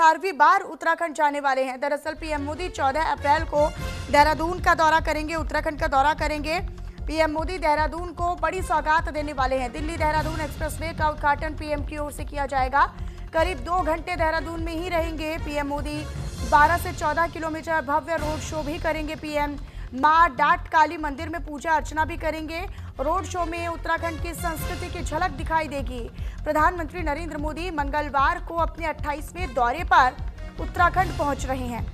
18वीं बार उत्तराखंड जाने वाले हैं। दरअसल पीएम मोदी 14 अप्रैल को देहरादून का दौरा करेंगे, उत्तराखंड का दौरा करेंगे। पीएम मोदी देहरादून को बड़ी सौगात देने वाले हैं। दिल्ली देहरादून एक्सप्रेसवे का उद्घाटन पीएम की ओर से किया जाएगा। करीब 2 घंटे देहरादून में ही रहेंगे पीएम मोदी। 12 से 14 किलोमीटर भव्य रोड शो भी करेंगे पीएम। मां डाट काली मंदिर में पूजा अर्चना भी करेंगे। रोड शो में उत्तराखंड की संस्कृति की झलक दिखाई देगी। प्रधानमंत्री नरेंद्र मोदी मंगलवार को अपने 28वें दौरे पर उत्तराखंड पहुंच रहे हैं।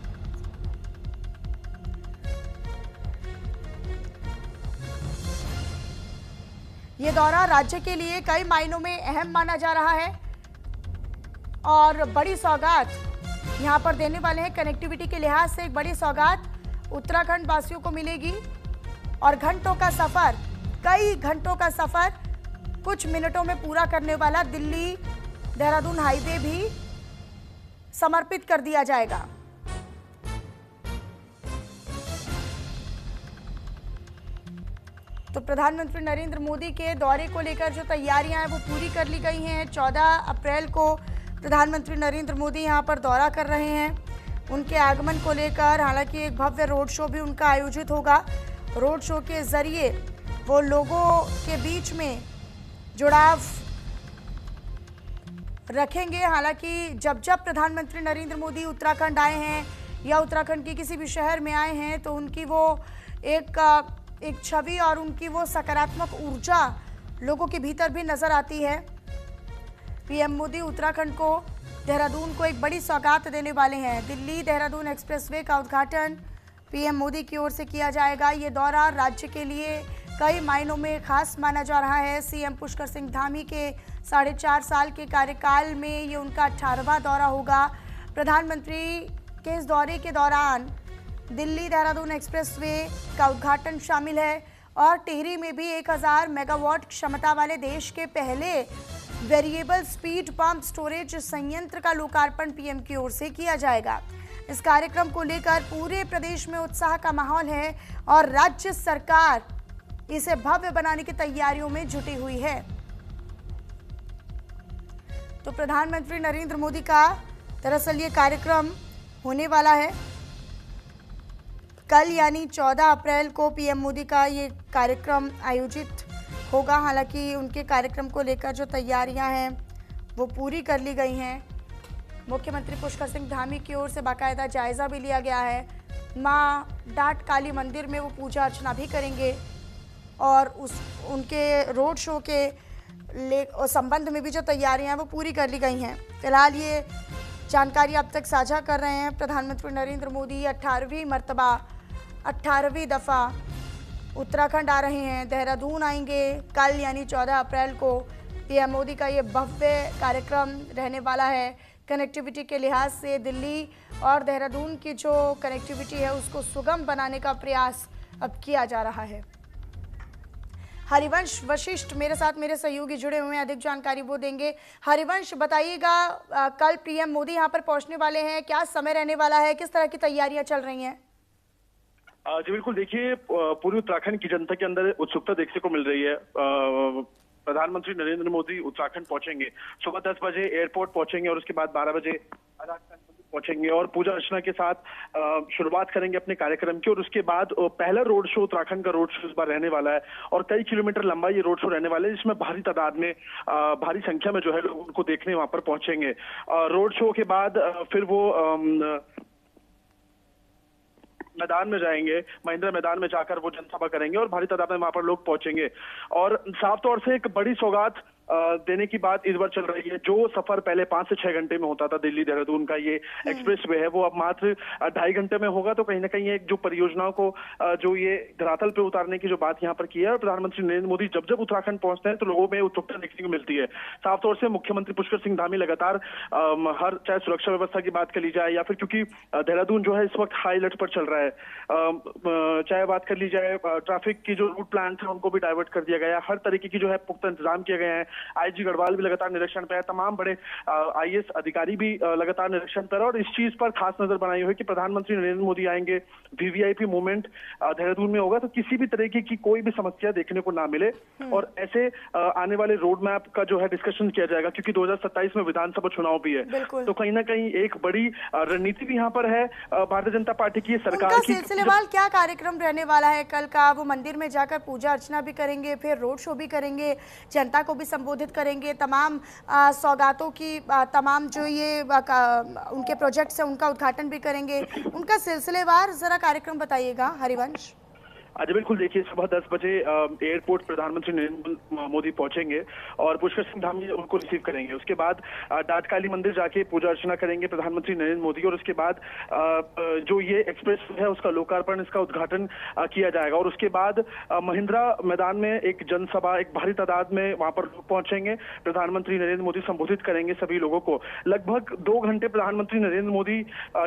ये दौरा राज्य के लिए कई मायनों में अहम माना जा रहा है और बड़ी सौगात यहां पर देने वाले हैं। कनेक्टिविटी के लिहाज से एक बड़ी सौगात उत्तराखंड वासियों को मिलेगी और घंटों का सफर, कई घंटों का सफर कुछ मिनटों में पूरा करने वाला दिल्ली देहरादून हाईवे भी समर्पित कर दिया जाएगा। तो प्रधानमंत्री नरेंद्र मोदी के दौरे को लेकर जो तैयारियां हैं वो पूरी कर ली गई हैं। 14 अप्रैल को प्रधानमंत्री नरेंद्र मोदी यहां पर दौरा कर रहे हैं। उनके आगमन को लेकर हालांकि एक भव्य रोड शो भी उनका आयोजित होगा। रोड शो के जरिए वो लोगों के बीच में जुड़ाव रखेंगे। हालांकि जब जब प्रधानमंत्री नरेंद्र मोदी उत्तराखंड आए हैं या उत्तराखंड के किसी भी शहर में आए हैं तो उनकी वो एक छवि और उनकी वो सकारात्मक ऊर्जा लोगों के भीतर भी नजर आती है। पीएम मोदी उत्तराखंड को, देहरादून को एक बड़ी सौगात देने वाले हैं। दिल्ली देहरादून एक्सप्रेसवे का उद्घाटन पीएम मोदी की ओर से किया जाएगा। ये दौरा राज्य के लिए कई मायनों में खास माना जा रहा है। सीएम पुष्कर सिंह धामी के 4.5 साल के कार्यकाल में ये उनका 18वां दौरा होगा। प्रधानमंत्री के इस दौरे के दौरान दिल्ली देहरादून एक्सप्रेसवे का उद्घाटन शामिल है और टिहरी में भी 1000 मेगावाट क्षमता वाले देश के पहले वेरिएबल स्पीड पंप स्टोरेज संयंत्र का लोकार्पण पीएम की ओर से किया जाएगा। इस कार्यक्रम को लेकर पूरे प्रदेश में उत्साह का माहौल है और राज्य सरकार इसे भव्य बनाने की तैयारियों में जुटी हुई है। तो प्रधानमंत्री नरेंद्र मोदी का दरअसल ये कार्यक्रम होने वाला है कल, यानी 14 अप्रैल को पीएम मोदी का ये कार्यक्रम आयोजित होगा। हालांकि उनके कार्यक्रम को लेकर जो तैयारियां हैं वो पूरी कर ली गई हैं। मुख्यमंत्री पुष्कर सिंह धामी की ओर से बाकायदा जायज़ा भी लिया गया है। मां डाट काली मंदिर में वो पूजा अर्चना भी करेंगे और उनके रोड शो के संबंध में भी जो तैयारियां हैं वो पूरी कर ली गई हैं। फिलहाल ये जानकारी अब तक साझा कर रहे हैं प्रधानमंत्री नरेंद्र मोदी 18वीं दफ़ा उत्तराखंड आ रहे हैं, देहरादून आएंगे कल यानी 14 अप्रैल को। पीएम मोदी का ये भव्य कार्यक्रम रहने वाला है। कनेक्टिविटी के लिहाज से दिल्ली और देहरादून की जो कनेक्टिविटी है उसको सुगम बनाने का प्रयास अब किया जा रहा है। हरिवंश वशिष्ठ मेरे साथ, मेरे सहयोगी जुड़े हुए हैं, अधिक जानकारी वो देंगे। हरिवंश बताइएगा, कल पीएम मोदी यहाँ पर पहुंचने वाले हैं, क्या समय रहने वाला है, किस तरह की तैयारियां चल रही हैं? जी बिल्कुल, देखिए पूरी उत्तराखंड की जनता के अंदर उत्सुकता देखने को मिल रही है। प्रधानमंत्री नरेंद्र मोदी उत्तराखंड पहुंचेंगे, सुबह 10 बजे एयरपोर्ट पहुंचेंगे और उसके बाद 12 बजे पहुंचेंगे और पूजा अर्चना के साथ शुरुआत करेंगे अपने कार्यक्रम की। और उसके बाद पहला रोड शो, उत्तराखंड का रोड शो इस बार रहने वाला है और कई किलोमीटर लंबा ये रोड शो रहने वाला है, जिसमें भारी तादाद में, भारी संख्या में जो है लोग उनको देखने वहां पर पहुंचेंगे। रोड शो के बाद फिर वो मैदान में जाएंगे, महिंद्रा मैदान में जाकर वो जनसभा करेंगे और भारी तादाद में वहां पर लोग पहुंचेंगे। और साफ तौर से एक बड़ी सौगात देने की बात इस बार चल रही है। जो सफर पहले 5 से 6 घंटे में होता था, दिल्ली देहरादून का ये एक्सप्रेसवे है, वो अब मात्र 2.5 घंटे में होगा। तो कहीं ना कहीं एक जो परियोजनाओं को जो ये धरातल पे उतारने की जो बात यहाँ पर की है, प्रधानमंत्री नरेंद्र मोदी जब जब उत्तराखंड पहुंचते हैं तो लोगों में उत्सुकता देखने को मिलती है। साफ तौर से मुख्यमंत्री पुष्कर सिंह धामी लगातार हर, चाहे सुरक्षा व्यवस्था की बात कर ली जाए या फिर क्योंकि देहरादून जो है इस वक्त हाई अलर्ट पर चल रहा है, चाहे बात कर ली जाए ट्रैफिक की जो रूट प्लान थे उनको भी डाइवर्ट कर दिया गया, हर तरीके की जो है पुख्ता इंतजाम किए गए हैं। आईजी गढ़वाल भी लगातार निरीक्षण पे है, तमाम बड़े आईएएस अधिकारी भी लगातार निरीक्षण पर है और इस चीज पर खास नजर बनाई हुई कि प्रधानमंत्री नरेंद्र मोदी आएंगे, वीवीआईपी मूवमेंट देहरादून में होगा तो किसी भी तरीके की कोई भी समस्या देखने को ना मिले और ऐसे आने वाले रोड मैप का जो है डिस्कशन किया जाएगा, क्योंकि 2027 में विधानसभा चुनाव भी है। तो कहीं ना कहीं एक बड़ी रणनीति भी यहाँ पर है भारतीय जनता पार्टी की, सरकार की। सिलसिलेवार क्या कार्यक्रम रहने वाला है कल का? वो मंदिर में जाकर पूजा अर्चना भी करेंगे, फिर रोड शो भी करेंगे, जनता को भी संबोधित करेंगे, तमाम सौगातों की तमाम जो ये उनके प्रोजेक्ट्स हैं उनका उद्घाटन भी करेंगे। उनका सिलसिलेवार जरा कार्यक्रम बताइएगा हरिवंश। जी बिल्कुल, देखिए सुबह 10 बजे एयरपोर्ट प्रधानमंत्री नरेंद्र मोदी पहुंचेंगे और पुष्कर सिंह धामी उनको रिसीव करेंगे। उसके बाद डाटकाली मंदिर जाके पूजा अर्चना करेंगे प्रधानमंत्री नरेंद्र मोदी और उसके बाद जो ये एक्सप्रेस है उसका लोकार्पण, इसका उद्घाटन किया जाएगा और उसके बाद महिंद्रा मैदान में एक जनसभा, एक भारी तादाद में वहां पर लोग पहुंचेंगे। प्रधानमंत्री नरेंद्र मोदी संबोधित करेंगे सभी लोगों को। लगभग 2 घंटे प्रधानमंत्री नरेंद्र मोदी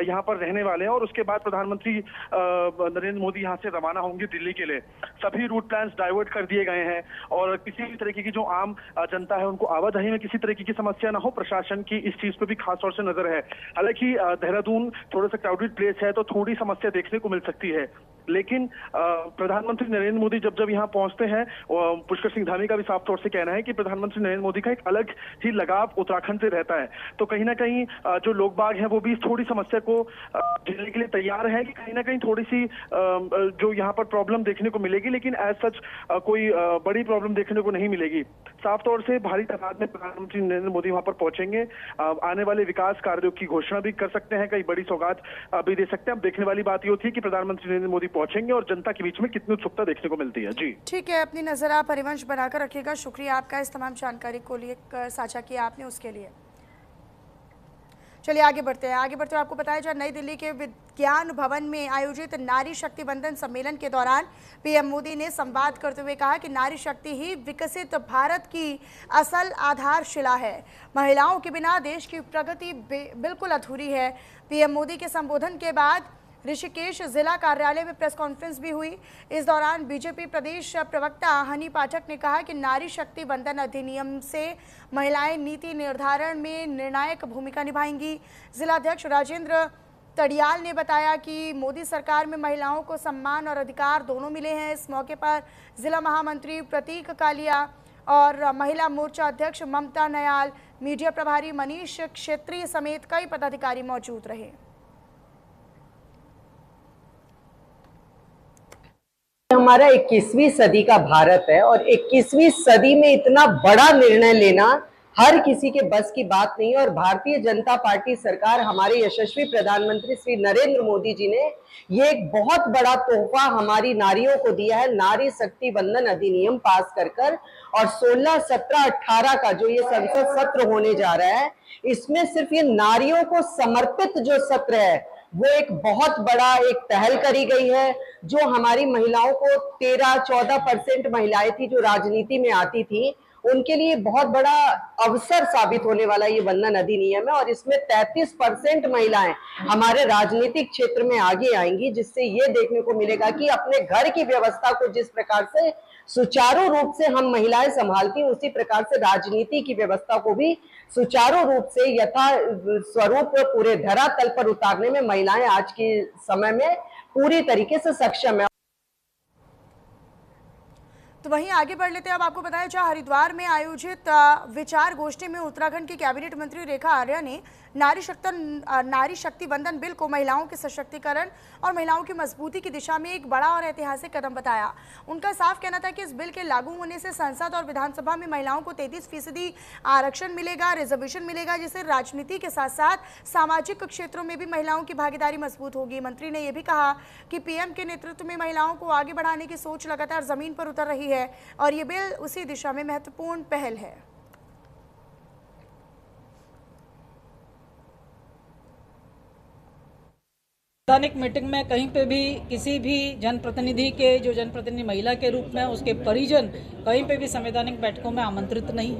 यहाँ पर रहने वाले हैं और उसके बाद प्रधानमंत्री नरेंद्र मोदी यहाँ से रवाना होंगे दिल्ली के लिए। सभी रूट प्लान्स डाइवर्ट कर दिए गए हैं और किसी भी तरीके की जो आम जनता है उनको आवाजाही में किसी तरीके की समस्या ना हो, प्रशासन की इस चीज पे भी खास तौर से नजर है। हालांकि देहरादून थोड़ा सा क्राउडेड प्लेस है तो थोड़ी समस्या देखने को मिल सकती है, लेकिन प्रधानमंत्री नरेंद्र मोदी जब यहाँ पहुंचते हैं, पुष्कर सिंह धामी का भी साफ तौर से कहना है कि प्रधानमंत्री नरेंद्र मोदी का एक अलग ही लगाव उत्तराखंड से रहता है। तो कहीं ना कहीं जो लोग बाग हैं वो भी थोड़ी समस्या को झेलने के लिए तैयार है कि कहीं ना कहीं थोड़ी सी जो यहाँ पर प्रॉब्लम देखने को मिलेगी, लेकिन एज सच कोई बड़ी प्रॉब्लम देखने को नहीं मिलेगी। साफ तौर से भारी तादाद में प्रधानमंत्री नरेंद्र मोदी वहां पर पहुंचेंगे, आने वाले विकास कार्यों की घोषणा भी कर सकते हैं, कई बड़ी सौगात भी दे सकते हैं। अब देखने वाली बात ये होती है कि प्रधानमंत्री नरेंद्र मोदी पहुंचेंगे और जनता के बीच में कितनी उत्सुकता देखने को मिलती है। जी ठीक है, अपनी नजर आप हरिवंश बनाकर रखिएगा। शुक्रिया आपका इस तमाम जानकारी को लिए साझा किया आपने उसके लिए। चलिए आगे बढ़ते हैं। आपको बताया जाए, नई दिल्ली के विज्ञान भवन में आयोजित नारी शक्ति वंदन सम्मेलन के दौरान पीएम मोदी ने संवाद करते हुए कहा कि नारी शक्ति ही विकसित भारत की असल आधारशिला है। महिलाओं के बिना देश की प्रगति बिल्कुल अधूरी है। पीएम मोदी के संबोधन के बाद ऋषिकेश जिला कार्यालय में प्रेस कॉन्फ्रेंस भी हुई। इस दौरान बीजेपी प्रदेश प्रवक्ता हनी पाठक ने कहा कि नारी शक्ति वंदन अधिनियम से महिलाएं नीति निर्धारण में निर्णायक भूमिका निभाएंगी। जिलाध्यक्ष राजेंद्र तड़ियाल ने बताया कि मोदी सरकार में महिलाओं को सम्मान और अधिकार दोनों मिले हैं। इस मौके पर जिला महामंत्री प्रतीक कालिया और महिला मोर्चा अध्यक्ष ममता नयाल, मीडिया प्रभारी मनीष क्षेत्रीय समेत कई पदाधिकारी मौजूद रहे। हमारा 21वीं सदी का भारत है और 21वीं सदी में इतना बड़ा निर्णय लेना हर किसी के बस की बात नहीं है और भारतीय जनता पार्टी सरकार, हमारे यशस्वी प्रधानमंत्री श्री नरेंद्र मोदी जी ने ये एक बहुत बड़ा तोहफा हमारी नारियों को दिया है, नारी शक्ति वंदन अधिनियम पास कर और 16, 17, 18 का जो ये संसद सत्र होने जा रहा है, इसमें सिर्फ ये नारियों को समर्पित जो सत्र है वो एक बहुत बड़ा एक पहल करी गई है। जो हमारी महिलाओं को 13-14% महिलाएं थी जो राजनीति में आती थी, उनके लिए बहुत बड़ा अवसर साबित होने वाला ये वंदन अधिनियम है और इसमें 33% महिलाएं हमारे राजनीतिक क्षेत्र में आगे आएंगी, जिससे ये देखने को मिलेगा कि अपने घर की व्यवस्था को जिस प्रकार से सुचारू रूप से हम महिलाएं संभालती हैं, उसी प्रकार से राजनीति की व्यवस्था को भी सुचारू रूप से यथा स्वरूप पूरे धरातल पर उतारने में महिलाएं आज के समय में पूरी तरीके से सक्षम है। तो वहीं आगे बढ़ लेते हैं। अब आपको बताया जाए, हरिद्वार में आयोजित विचार गोष्ठी में उत्तराखंड की कैबिनेट मंत्री रेखा आर्या ने नारी शक्ति वंदन बिल को महिलाओं के सशक्तिकरण और महिलाओं की मजबूती की दिशा में एक बड़ा और ऐतिहासिक कदम बताया। उनका साफ कहना था कि इस बिल के लागू होने से संसद और विधानसभा में महिलाओं को 33% आरक्षण मिलेगा, रिजर्वेशन मिलेगा, जिससे राजनीति के साथ साथ सामाजिक क्षेत्रों में भी महिलाओं की भागीदारी मजबूत होगी। मंत्री ने यह भी कहा कि पीएम के नेतृत्व में महिलाओं को आगे बढ़ाने की सोच लगातार जमीन पर उतर रही है और ये बिल उसी दिशा में महत्वपूर्ण पहल है। संवैधानिक मीटिंग में कहीं पे भी किसी भी जनप्रतिनिधि के, जो जनप्रतिनिधि महिला के रूप में उसके परिजन कहीं पे भी संवैधानिक बैठकों में आमंत्रित नहीं।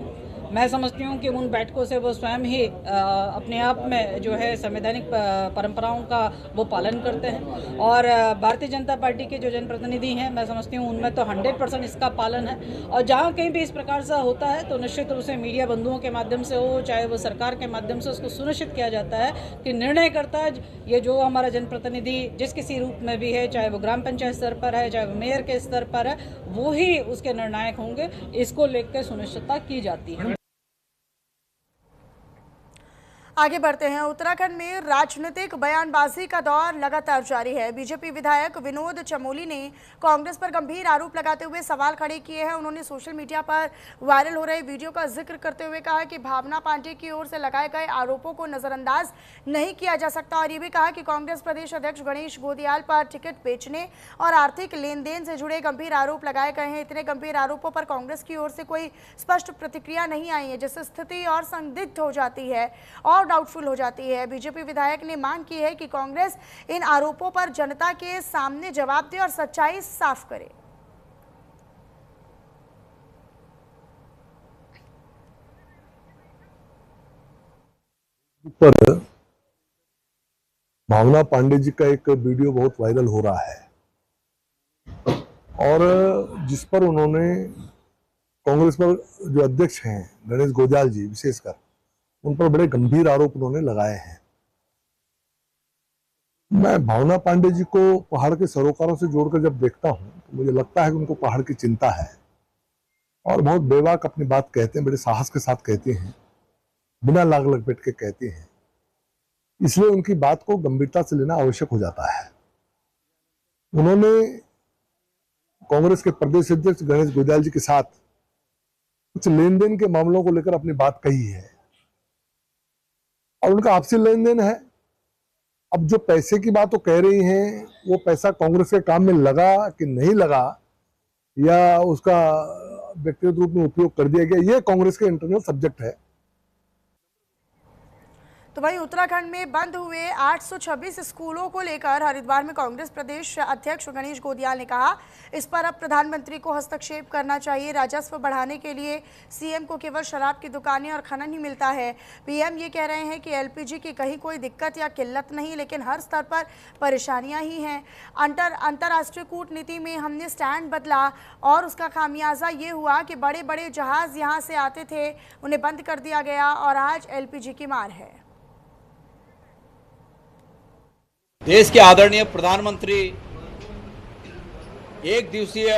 मैं समझती हूँ कि उन बैठकों से वो स्वयं ही अपने आप में जो है संवैधानिक परंपराओं का वो पालन करते हैं। और भारतीय जनता पार्टी के जो जनप्रतिनिधि हैं, मैं समझती हूँ उनमें तो 100% इसका पालन है। और जहाँ कहीं भी इस प्रकार से होता है तो निश्चित रूप से मीडिया बंधुओं के माध्यम से हो, चाहे वो सरकार के माध्यम से, उसको सुनिश्चित किया जाता है कि निर्णयकर्ता ये जो हमारा जनप्रतिनिधि जिस किसी रूप में भी है, चाहे वो ग्राम पंचायत स्तर पर है, चाहे वो मेयर के स्तर पर है, वो ही उसके निर्णायक होंगे। इसको लेकर सुनिश्चितता की जाती है। आगे बढ़ते हैं। उत्तराखंड में राजनीतिक बयानबाजी का दौर लगातार जारी है। बीजेपी विधायक विनोद चमोली ने कांग्रेस पर गंभीर आरोप लगाते हुए सवाल खड़े किए हैं। उन्होंने सोशल मीडिया पर वायरल हो रहे वीडियो का जिक्र करते हुए कहा कि भावना पांडे की ओर से लगाए गए आरोपों को नजरअंदाज नहीं किया जा सकता और ये भी कहा कि कांग्रेस प्रदेश अध्यक्ष गणेश गोदियाल पर टिकट बेचने और आर्थिक लेन देन से जुड़े गंभीर आरोप लगाए गए हैं। इतने गंभीर आरोपों पर कांग्रेस की ओर से कोई स्पष्ट प्रतिक्रिया नहीं आई है, जिससे स्थिति और संदिग्ध हो जाती है और डाउटफुल हो जाती है। बीजेपी विधायक ने मांग की है कि कांग्रेस इन आरोपों पर जनता के सामने जवाब दे और सच्चाई साफ करे। पर भावना पांडे जी का एक वीडियो बहुत वायरल हो रहा है और जिस पर उन्होंने कांग्रेस पर जो अध्यक्ष हैं गणेश गोदियाल जी विशेषकर उन पर बड़े गंभीर आरोप उन्होंने लगाए हैं। मैं भावना पांडे जी को पहाड़ के सरोकारों से जोड़कर जब देखता हूं तो मुझे लगता है कि उनको पहाड़ की चिंता है और बहुत बेबाक अपनी बात कहते हैं, बड़े साहस के साथ कहते हैं, बिना लाग लपेट के कहते हैं। इसलिए उनकी बात को गंभीरता से लेना आवश्यक हो जाता है। उन्होंने कांग्रेस के प्रदेश अध्यक्ष गणेश गोदियाल जी के साथ कुछ लेन देन के मामलों को लेकर अपनी बात कही है और उनका आपसी लेन देन है। अब जो पैसे की बात वो कह रही हैं, वो पैसा कांग्रेस के काम में लगा कि नहीं लगा या उसका व्यक्तिगत रूप में उपयोग कर दिया गया, ये कांग्रेस के इंटरनल सब्जेक्ट है। तो वहीं उत्तराखंड में बंद हुए 826 स्कूलों को लेकर हरिद्वार में कांग्रेस प्रदेश अध्यक्ष गणेश गोदियाल ने कहा, इस पर अब प्रधानमंत्री को हस्तक्षेप करना चाहिए। राजस्व बढ़ाने के लिए सीएम को केवल शराब की दुकानें और खनन ही मिलता है। पीएम ये कह रहे हैं कि एलपीजी की कहीं कोई दिक्कत या किल्लत नहीं, लेकिन हर स्तर पर परेशानियां ही हैं। अंतर्राष्ट्रीय कूटनीति में हमने स्टैंड बदला और उसका खामियाजा ये हुआ कि बड़े बड़े जहाज यहाँ से आते थे, उन्हें बंद कर दिया गया और आज एलपीजी की मार है। देश के आदरणीय प्रधानमंत्री एक दिवसीय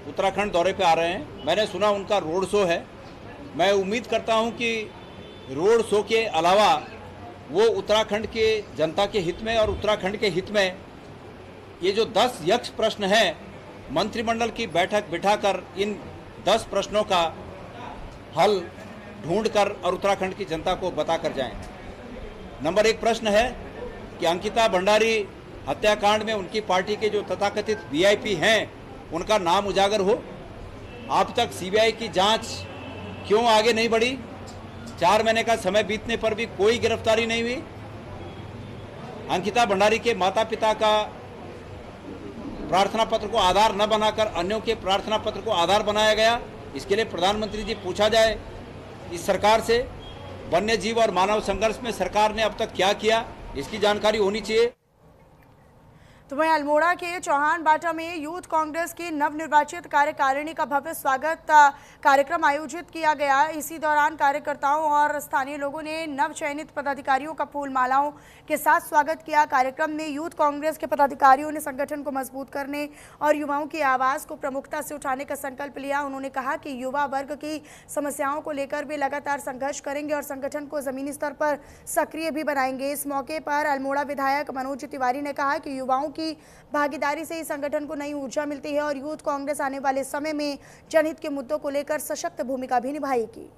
उत्तराखंड दौरे पे आ रहे हैं। मैंने सुना उनका रोड शो है। मैं उम्मीद करता हूं कि रोड शो के अलावा वो उत्तराखंड के जनता के हित में और उत्तराखंड के हित में ये जो 10 यक्ष प्रश्न हैं, मंत्रिमंडल की बैठक बिठाकर इन 10 प्रश्नों का हल ढूंढकर और उत्तराखंड की जनता को बताकर जाएं। नंबर 1 प्रश्न है कि अंकिता भंडारी हत्याकांड में उनकी पार्टी के जो तथाकथित वीआईपी हैं उनका नाम उजागर हो। अब तक सीबीआई की जांच क्यों आगे नहीं बढ़ी? 4 महीने का समय बीतने पर भी कोई गिरफ्तारी नहीं हुई। अंकिता भंडारी के माता पिता का प्रार्थना पत्र को आधार न बनाकर अन्यों के प्रार्थना पत्र को आधार बनाया गया। इसके लिए प्रधानमंत्री जी पूछा जाए इस सरकार से, वन्य जीव और मानव संघर्ष में सरकार ने अब तक क्या किया, इसकी जानकारी होनी चाहिए। तो वहीं अल्मोड़ा के चौहान बाटा में यूथ कांग्रेस की नवनिर्वाचित कार्यकारिणी का भव्य स्वागत कार्यक्रम आयोजित किया गया। इसी दौरान कार्यकर्ताओं और स्थानीय लोगों ने नवचयनित पदाधिकारियों का फूल मालाओं के साथ स्वागत किया। कार्यक्रम में यूथ कांग्रेस के पदाधिकारियों ने संगठन को मजबूत करने और युवाओं की आवाज़ को प्रमुखता से उठाने का संकल्प लिया। उन्होंने कहा कि युवा वर्ग की समस्याओं को लेकर भी लगातार संघर्ष करेंगे और संगठन को जमीनी स्तर पर सक्रिय भी बनाएंगे। इस मौके पर अल्मोड़ा विधायक मनोज तिवारी ने कहा कि युवाओं की भागीदारी से ही संगठन को नई ऊर्जा मिलती है और यूथ कांग्रेस आने वाले समय में जनहित के मुद्दों को लेकर सशक्त भूमिका भी निभाएगी।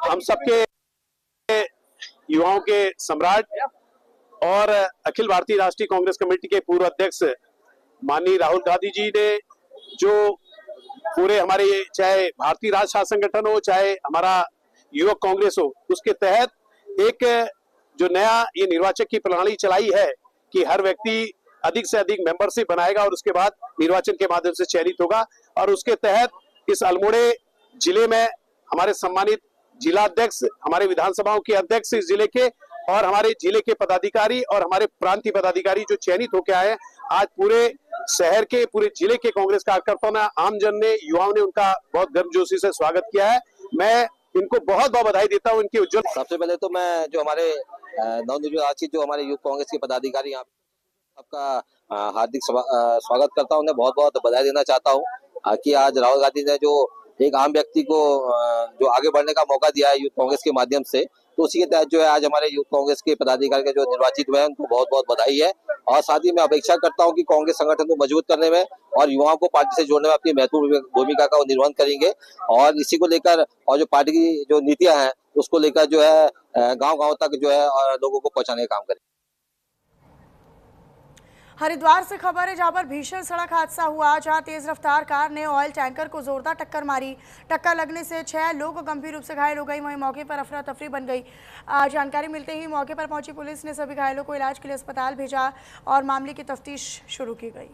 हम सबके युवाओं के सम्राट और अखिल भारतीय राष्ट्रीय कांग्रेस कमेटी के पूर्व अध्यक्ष माननीय राहुल गांधी जी ने जो पूरे हमारे चाहे भारतीय राष्ट्र संगठन हो चाहे हमारा युवक कांग्रेस हो, उसके तहत एक जो नया ये निर्वाचक की प्रणाली चलाई है कि हर व्यक्ति अधिक से अधिक मेंबरशिप बनाएगा और उसके बाद निर्वाचन के माध्यम से चयनित होगा। और उसके तहत इस अल्मोड़े जिले में हमारे सम्मानित जिला अध्यक्ष, हमारे विधानसभाओं के अध्यक्ष इस जिले के, और हमारे जिले के पदाधिकारी और हमारे प्रांतीय पदाधिकारी जो चयनित होकर आए, आज पूरे शहर के, पूरे जिले के कांग्रेस कार्यकर्ताओं ने, आमजन ने, युवाओं ने उनका बहुत गर्मजोशी से स्वागत किया है। मैं इनको बहुत बहुत बधाई देता हूं इनके उज्जवल। सबसे पहले तो मैं जो हमारे नवनिर्वाचित जो हमारे यूथ कांग्रेस के पदाधिकारी यहाँ सबका हार्दिक स्वागत करता हूँ, उन्हें बहुत बहुत बधाई देना चाहता हूँ कि आज राहुल गांधी ने जो एक आम व्यक्ति को जो आगे बढ़ने का मौका दिया है यूथ कांग्रेस के माध्यम से, तो उसी के तहत जो है आज हमारे यूथ कांग्रेस के पदाधिकारी का जो निर्वाचित हुए हैं उनको बहुत बहुत बधाई है। और साथ ही मैं अपेक्षा करता हूं कि कांग्रेस संगठन को मजबूत करने में और युवाओं को पार्टी से जोड़ने में अपनी महत्वपूर्ण भूमिका का निर्वहन करेंगे। और इसी को लेकर और जो पार्टी की जो नीतियां हैं उसको लेकर जो है गाँव-गाँव तक जो है लोगों को पहुंचाने का काम करेंगे। हरिद्वार से खबर है, जहां पर भीषण सड़क हादसा हुआ, जहां तेज रफ्तार कार ने ऑयल टैंकर को जोरदार टक्कर मारी। टक्कर लगने से 6 लोग गंभीर रूप से घायल हो गए। वहीं मौके पर अफरा तफरी बन गई। जानकारी मिलते ही मौके पर पहुंची पुलिस ने सभी घायलों को इलाज के लिए अस्पताल भेजा और मामले की तफ्तीश शुरू की गई।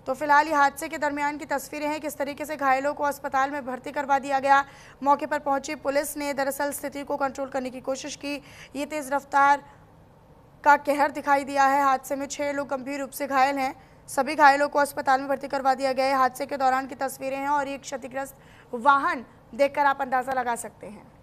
तो फिलहाल ये हादसे के दरमियान की तस्वीरें हैं, किस तरीके से घायलों को अस्पताल में भर्ती करवा दिया गया। मौके पर पहुंची पुलिस ने दरअसल स्थिति को कंट्रोल करने की कोशिश की। ये तेज़ रफ्तार का कहर दिखाई दिया है। हादसे में 6 लोग गंभीर रूप से घायल हैं। सभी घायलों को अस्पताल में भर्ती करवा दिया गया है। हादसे के दौरान की तस्वीरें हैं और ये क्षतिग्रस्त वाहन देखकर आप अंदाज़ा लगा सकते हैं।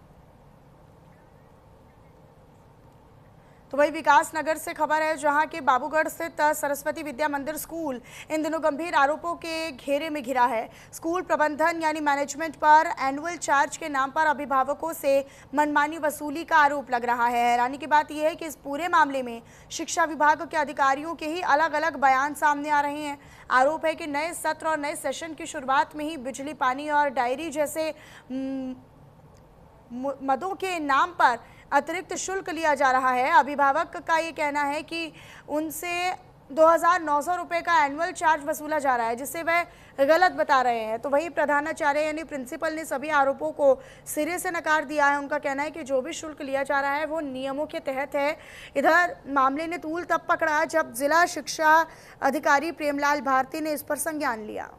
तो वही विकास नगर से खबर है, जहां के बाबूगढ़ स्थित सरस्वती विद्या मंदिर स्कूल इन दिनों गंभीर आरोपों के घेरे में घिरा है। स्कूल प्रबंधन यानी मैनेजमेंट पर एनुअल चार्ज के नाम पर अभिभावकों से मनमानी वसूली का आरोप लग रहा है। हैरानी की बात यह है कि इस पूरे मामले में शिक्षा विभाग के अधिकारियों के ही अलग अलग बयान सामने आ रहे हैं। आरोप है कि नए सत्र और नए सेशन की शुरुआत में ही बिजली, पानी और डायरी जैसे मदों के नाम पर अतिरिक्त शुल्क लिया जा रहा है। अभिभावक का ये कहना है कि उनसे 2,900 रुपये का एनुअल चार्ज वसूला जा रहा है, जिसे वह गलत बता रहे हैं। तो वही प्रधानाचार्य यानी प्रिंसिपल ने सभी आरोपों को सिरे से नकार दिया है। उनका कहना है कि जो भी शुल्क लिया जा रहा है वो नियमों के तहत है। इधर मामले ने तूल तब पकड़ा जब जिला शिक्षा अधिकारी प्रेमलाल भारती ने इस पर संज्ञान लिया।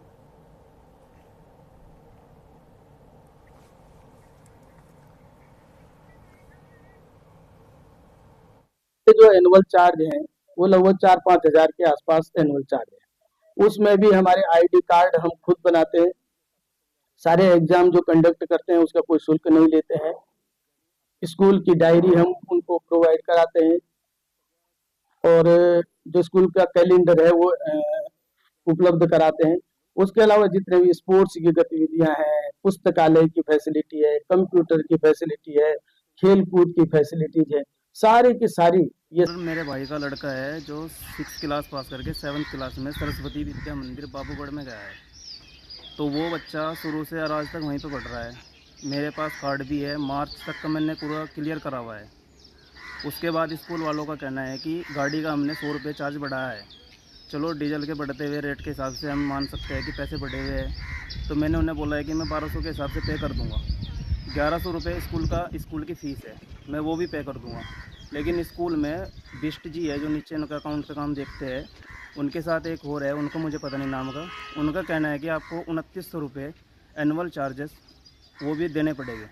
जो एनुअल चार्ज है वो लगभग 4-5 हजार के आसपास एनुअल चार्ज है। उसमें भी हमारे आईडी कार्ड हम खुद बनाते हैं। सारे एग्जाम जो कंडक्ट करते हैं उसका कोई शुल्क नहीं लेते हैं। स्कूल की डायरी हम उनको प्रोवाइड कराते हैं और जो स्कूल का कैलेंडर है वो उपलब्ध कराते हैं। उसके अलावा जितने भी स्पोर्ट्स की गतिविधियां हैं, पुस्तकालय की फैसिलिटी है, कंप्यूटर की फैसिलिटी है, खेल कूद की फैसिलिटीज है, सारी की सारी ये। मेरे भाई का लड़का है जो 6th क्लास पास करके 7th क्लास में सरस्वती विद्या मंदिर बाबूगढ़ में गया है। तो वो बच्चा शुरू से आज तक वहीं पे पढ़ रहा है। मेरे पास कार्ड भी है, मार्च तक का मैंने पूरा क्लियर करा हुआ है। उसके बाद स्कूल वालों का कहना है कि गाड़ी का हमने 100 रुपये चार्ज बढ़ाया है। चलो डीजल के बढ़ते हुए रेट के हिसाब से हम मान सकते हैं कि पैसे बढ़े हुए हैं। तो मैंने उन्हें बोला है कि मैं 1200 के हिसाब से पे कर दूँगा। 1100 रुपये स्कूल की फ़ीस है, मैं वो भी पे कर दूँगा। लेकिन स्कूल में बिष्ट जी है जो नीचे उनका अकाउंट पे काम देखते हैं, उनके साथ एक और है, उनको मुझे पता नहीं नाम का। उनका कहना है कि आपको 2900 रुपये एनुअल चार्जेस वो भी देने पड़ेंगे।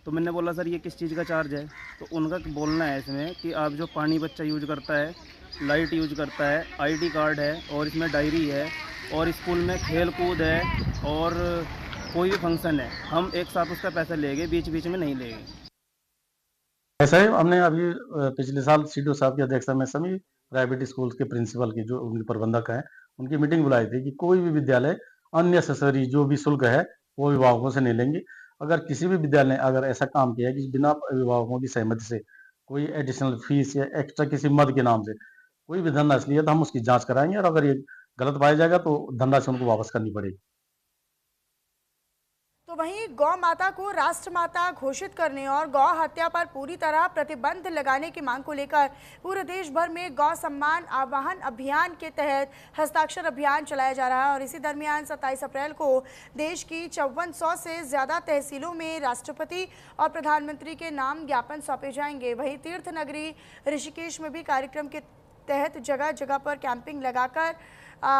तो मैंने बोला सर ये किस चीज़ का चार्ज है? तो उनका बोलना है इसमें कि आप जो पानी बच्चा यूज करता है, लाइट यूज करता है, आईडी कार्ड है और इसमें डायरी है और स्कूल में खेल कूद है और कोई भी फंक्शन है, हम एक साथ उसका पैसा लेंगे, बीच बीच में नहीं लेंगे। ऐसा ही हमने अभी पिछले साल सीडीओ साहब की अध्यक्षता में सभी प्राइवेट स्कूल के प्रिंसिपल की जो उनके प्रबंधक हैं उनकी मीटिंग बुलाई थी कि कोई भी विद्यालय अननेसेसरी जो भी शुल्क है वो अभिभावकों से नहीं लेंगे। अगर किसी भी विद्यालय ने अगर ऐसा काम किया है कि बिना अभिभावकों की सहमति से कोई एडिशनल फीस या एक्स्ट्रा किसी मद के नाम से कोई भी धनराशि लिया तो हम उसकी जांच कराएंगे और अगर ये गलत पाया जाएगा तो धनराशि उनको वापस करनी पड़ेगी। तो वहीं गौ माता को राष्ट्रमाता घोषित करने और गौ हत्या पर पूरी तरह प्रतिबंध लगाने की मांग को लेकर पूरे देश भर में गौ सम्मान आवाहन अभियान के तहत हस्ताक्षर अभियान चलाया जा रहा है। और इसी दरमियान 27 अप्रैल को देश की 5400 से ज़्यादा तहसीलों में राष्ट्रपति और प्रधानमंत्री के नाम ज्ञापन सौंपे जाएंगे। वहीं तीर्थ नगरी ऋषिकेश में भी कार्यक्रम के तहत जगह जगह पर कैंपिंग लगाकर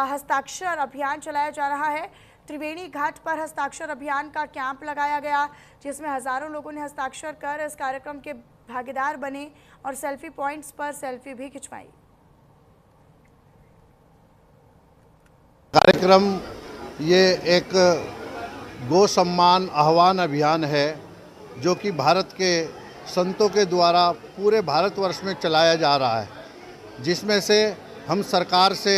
हस्ताक्षर अभियान चलाया जा रहा है। त्रिवेणी घाट पर हस्ताक्षर अभियान का कैंप लगाया गया, जिसमें हजारों लोगों ने हस्ताक्षर कर इस कार्यक्रम के भागीदार बने और सेल्फी पॉइंट्स पर सेल्फी भी खिंचवाई। कार्यक्रम ये एक गौ सम्मान आह्वान अभियान है जो कि भारत के संतों के द्वारा पूरे भारतवर्ष में चलाया जा रहा है, जिसमें से हम सरकार से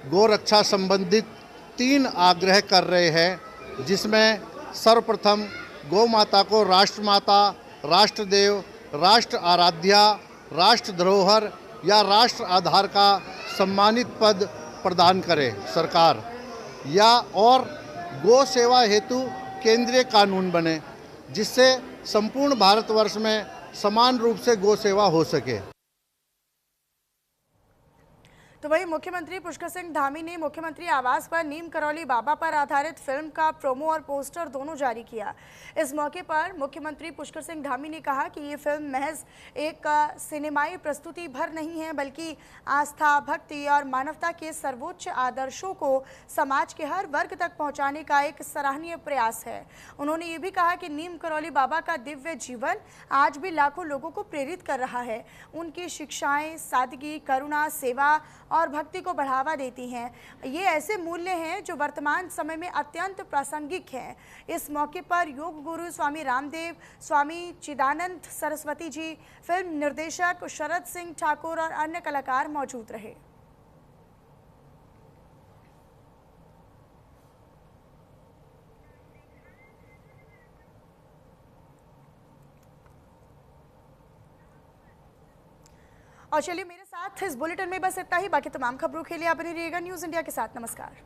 गौ रक्षा संबंधित 3 आग्रह कर रहे हैं, जिसमें सर्वप्रथम गौ माता को राष्ट्रमाता, राष्ट्रदेव, राष्ट्र आराध्या, राष्ट्र धरोहर या राष्ट्र आधार का सम्मानित पद प्रदान करे सरकार, या और गौ सेवा हेतु केंद्रीय कानून बने, जिससे संपूर्ण भारतवर्ष में समान रूप से गौ सेवा हो सके। तो वहीं मुख्यमंत्री पुष्कर सिंह धामी ने मुख्यमंत्री आवास पर नीम करौली बाबा पर आधारित फिल्म का प्रोमो और पोस्टर दोनों जारी किया। इस मौके पर मुख्यमंत्री पुष्कर सिंह धामी ने कहा कि ये फिल्म महज एक सिनेमाई प्रस्तुति भर नहीं है, बल्कि आस्था, भक्ति और मानवता के सर्वोच्च आदर्शों को समाज के हर वर्ग तक पहुँचाने का एक सराहनीय प्रयास है। उन्होंने ये भी कहा कि नीम करौली बाबा का दिव्य जीवन आज भी लाखों लोगों को प्रेरित कर रहा है। उनकी शिक्षाएं सादगी, करुणा, सेवा और भक्ति को बढ़ावा देती हैं। ये ऐसे मूल्य हैं जो वर्तमान समय में अत्यंत प्रासंगिक हैं। इस मौके पर योग गुरु स्वामी रामदेव, स्वामी चिदानंद सरस्वती जी, फिल्म निर्देशक शरद सिंह ठाकुर और अन्य कलाकार मौजूद रहे। और चलिए मेरे साथ इस बुलेटिन में बस इतना ही। बाकी तमाम खबरों के लिए आप बने रहिएगा न्यूज़ इंडिया के साथ। नमस्कार।